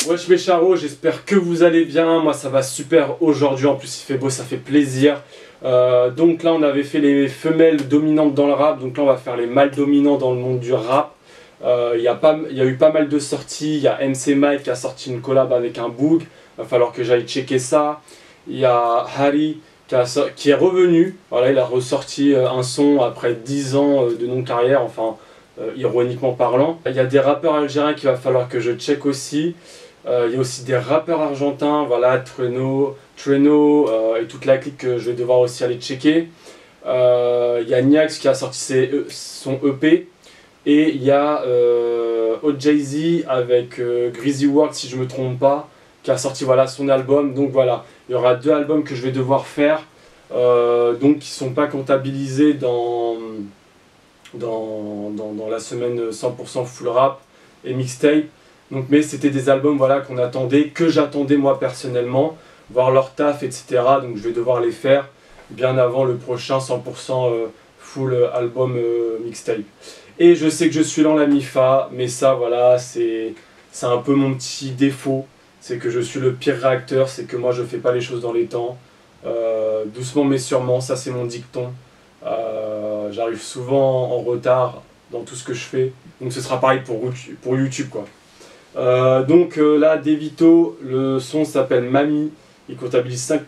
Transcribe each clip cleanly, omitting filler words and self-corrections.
Wesh mes charros, j'espère que vous allez bien. Moi ça va super aujourd'hui, en plus il fait beau, ça fait plaisir. Donc là on avait fait les femelles dominantes dans le rap, donc là on va faire les mâles dominants dans le monde du rap. Il y a eu pas mal de sorties. Il y a MC Mike qui a sorti une collab avec un Boog, il va falloir que j'aille checker ça. Il y a Harry qui est revenu, voilà, il a ressorti un son après 10 ans de non-carrière, enfin ironiquement parlant. Il y a des rappeurs algériens qu'il va falloir que je check aussi. Il y a aussi des rappeurs argentins, voilà, Trueno et toute la clique que je vais devoir aussi aller checker. Il y a Niax qui a sorti son EP. Et il y a OJZ avec Greasy World, si je ne me trompe pas, qui a sorti voilà, son album. Donc voilà, il y aura 2 albums que je vais devoir faire, donc qui ne sont pas comptabilisés dans la semaine 100% full rap et mixtape. Donc, mais c'était des albums voilà, qu'on attendait, que j'attendais moi personnellement, voir leur taf, etc. Donc je vais devoir les faire bien avant le prochain 100% full album mixtape. Et je sais que je suis lent la MIFA, mais ça voilà, c'est un peu mon petit défaut. C'est que je suis le pire réacteur, c'est que moi je fais pas les choses dans les temps. Doucement mais sûrement, ça c'est mon dicton. J'arrive souvent en retard dans tout ce que je fais. Donc ce sera pareil pour YouTube quoi. Là, Devito, le son s'appelle Mami. Il comptabilise 5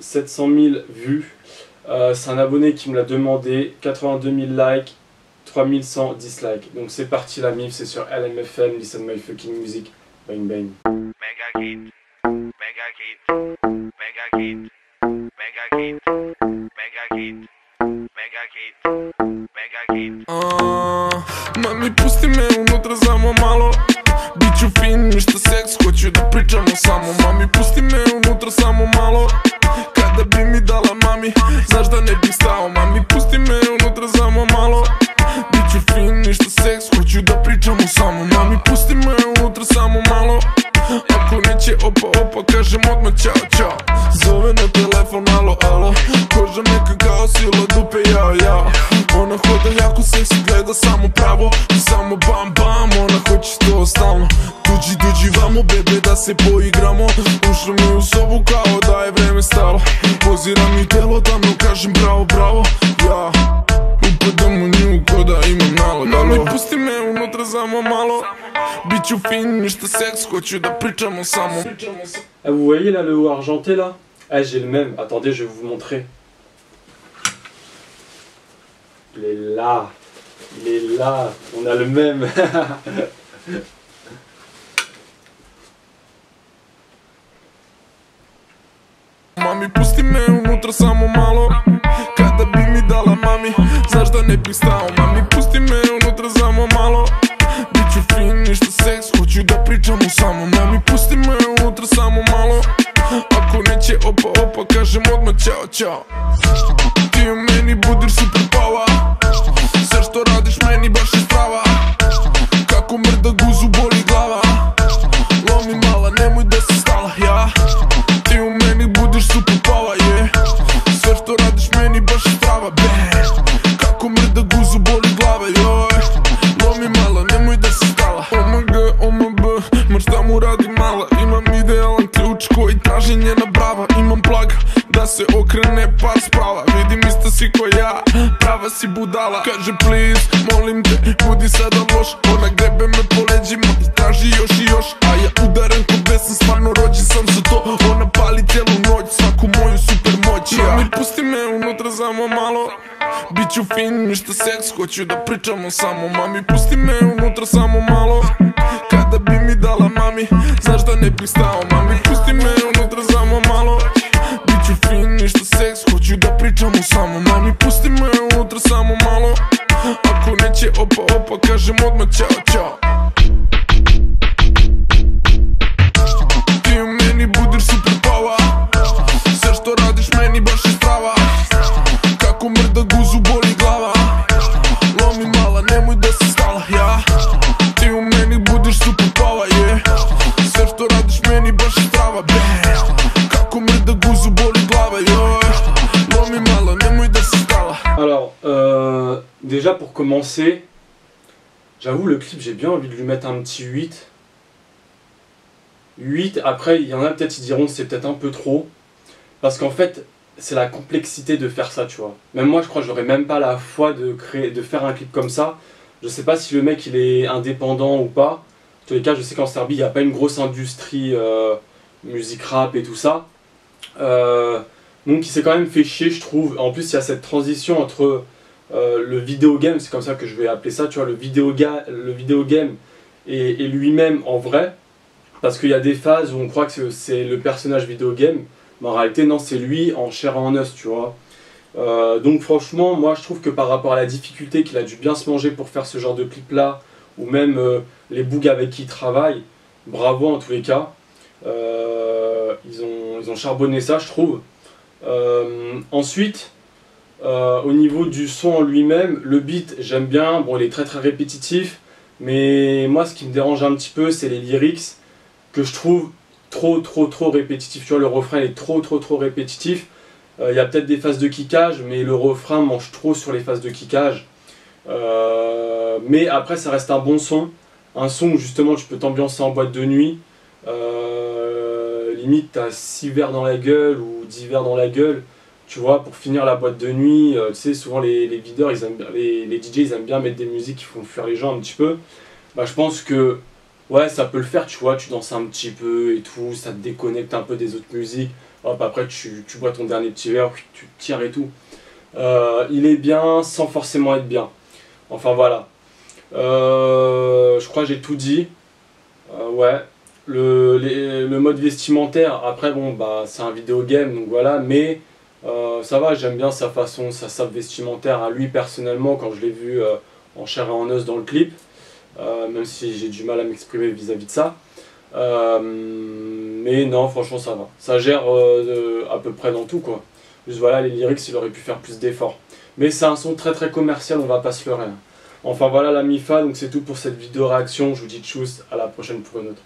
700 000 vues. C'est un abonné qui me l'a demandé, 82 000 likes. 3100 dislikes. Donc c'est parti la MIF, c'est sur LMFM, listen my fucking music, bang bang. Mega kid, mega kid, mega kid, mega kid, mega kid, mega kid, mega kid. Mami pusti me unutra samo malo, bit ću fin, ništa seks, hoću da pričamo samo. Mami pusti me unutra samo malo, kada bi mi dala mami, znaš da ne bih stao. Mami pusti me unutra samo malo, bit ću fin, ništa seks, hoću da pričamo samo. Mami pusti me unutra samo malo, ako neće opa opa kažem odmah čao čao. Zove na telefon alo alo, koža neka kao sila dupe jao jao. Ona hoda jako seksi, gleda samo pravo i samo bam bam. Ona hoće to stalno, dođi vamo bebe da se poigramo. Ušla mi u sobu kao da je vreme stalo, pozira mi telo da mu kažem bravo bravo. Ja upadam u nju ko da imam nalog. Mami pusti me unutra samo malo, bit ću fin, ništa seks, hoću da pričamo samo. Vous voyez là le haut argenté là? Ah j'ai le même, attendez je vais vous montrer. Il est là, on a le même. Mami pusti me unutra samo malo, kada bi mi dala mami, znaš da ne bih stao. Mami pusti me unutra samo malo, bit ću fin, ništa seks, hoću da pričamo samo. Mami pusti me unutra samo malo, ako neće opa opa kažem odmah čao čao. Ti u meni budiš super pava, sve što radiš meni baš je strava. Kako mrda guzu boli glava, lomi mala nemoj da se stala ja. Ti u meni budiš super pava je, sve što radiš meni baš je strava be. Kako mrda guzu boli glava joj, lomi mala nemoj da se stala. OMG, OMB, mar šta mu radi mala, imam idealan ključ koji traži njena brava. Imam plag da se okrene par sprava, vidim isto si ko ja, prava si budala. Kaže please, molim te, budi sada loš. Ona grebe me po leđima i traži još i još, a ja udaram ko besan, stvarno rođen sam za to. Ona pali cijelu noć, svaku moju super moć. Mami pusti me unutra samo malo, bit ću fin, ništa seks, hoću da pričamo samo. Mami pusti me unutra samo malo, kada bi mi dala mami, znaš da ne bih stao. Mami pusti me unutra samo malo, bit ću fin, ništa seks, hoću da pričamo samo. Mami pusti me unutra samo malo, ako neće opa opa kažem odmah čao čao. Ti u meni budiš super pava, sve što radiš meni baš je strava. Kako mrda guzu boli glava, lomi mala nemoj da se stala ja. Ti u meni budiš super pour commencer, j'avoue le clip j'ai bien envie de lui mettre un petit 8. 8, après il y en a peut-être qui diront que c'est peut-être un peu trop. Parce qu'en fait, c'est la complexité de faire ça, tu vois. Même moi je crois que j'aurais même pas la foi de faire un clip comme ça. Je sais pas si le mec il est indépendant ou pas. En tous les cas, je sais qu'en Serbie il n'y a pas une grosse industrie musique rap et tout ça. Donc il s'est quand même fait chier, je trouve. En plus il y a cette transition entre le vidéo game, c'est comme ça que je vais appeler ça, tu vois, le vidéo game et lui-même en vrai. Parce qu'il y a des phases où on croit que c'est le personnage vidéo game, mais en réalité non, c'est lui en chair et en os, tu vois. Donc franchement, moi je trouve que par rapport à la difficulté qu'il a dû bien se manger pour faire ce genre de clip là, ou même les bugs avec qui il travaille, bravo en tous les cas. Ils ont charbonné ça, je trouve. Ensuite, au niveau du son en lui-même, le beat j'aime bien, bon il est très très répétitif, mais moi ce qui me dérange un petit peu c'est les lyrics que je trouve trop répétitifs. Tu vois, le refrain est trop répétitif. Il y a peut-être des phases de kickage, mais le refrain mange trop sur les phases de kickage. Mais après ça reste un bon son, un son où justement tu peux t'ambiancer en boîte de nuit. Limite t'as 6 verres dans la gueule ou 10 verres dans la gueule, tu vois, pour finir la boîte de nuit. Tu sais, souvent les videurs, les DJ ils aiment bien mettre des musiques qui font fuir les gens un petit peu. Bah, je pense que ouais, ça peut le faire, tu vois, tu danses un petit peu et tout, ça te déconnecte un peu des autres musiques. Hop, après tu bois ton dernier petit verre, tu tires et tout. Il est bien sans forcément être bien. Enfin voilà. Je crois que j'ai tout dit. Ouais. Le mode vestimentaire, après bon bah c'est un vidéo game donc voilà, mais ça va, j'aime bien sa façon, sa sape vestimentaire à lui personnellement quand je l'ai vu en chair et en os dans le clip, même si j'ai du mal à m'exprimer vis-à-vis de ça. Mais non, franchement ça va, ça gère à peu près dans tout quoi. Juste voilà, les lyrics il aurait pu faire plus d'efforts. Mais c'est un son très commercial, on va pas se leurrer. Enfin voilà la MIFA, donc c'est tout pour cette vidéo réaction, je vous dis tchuss, à la prochaine pour une autre.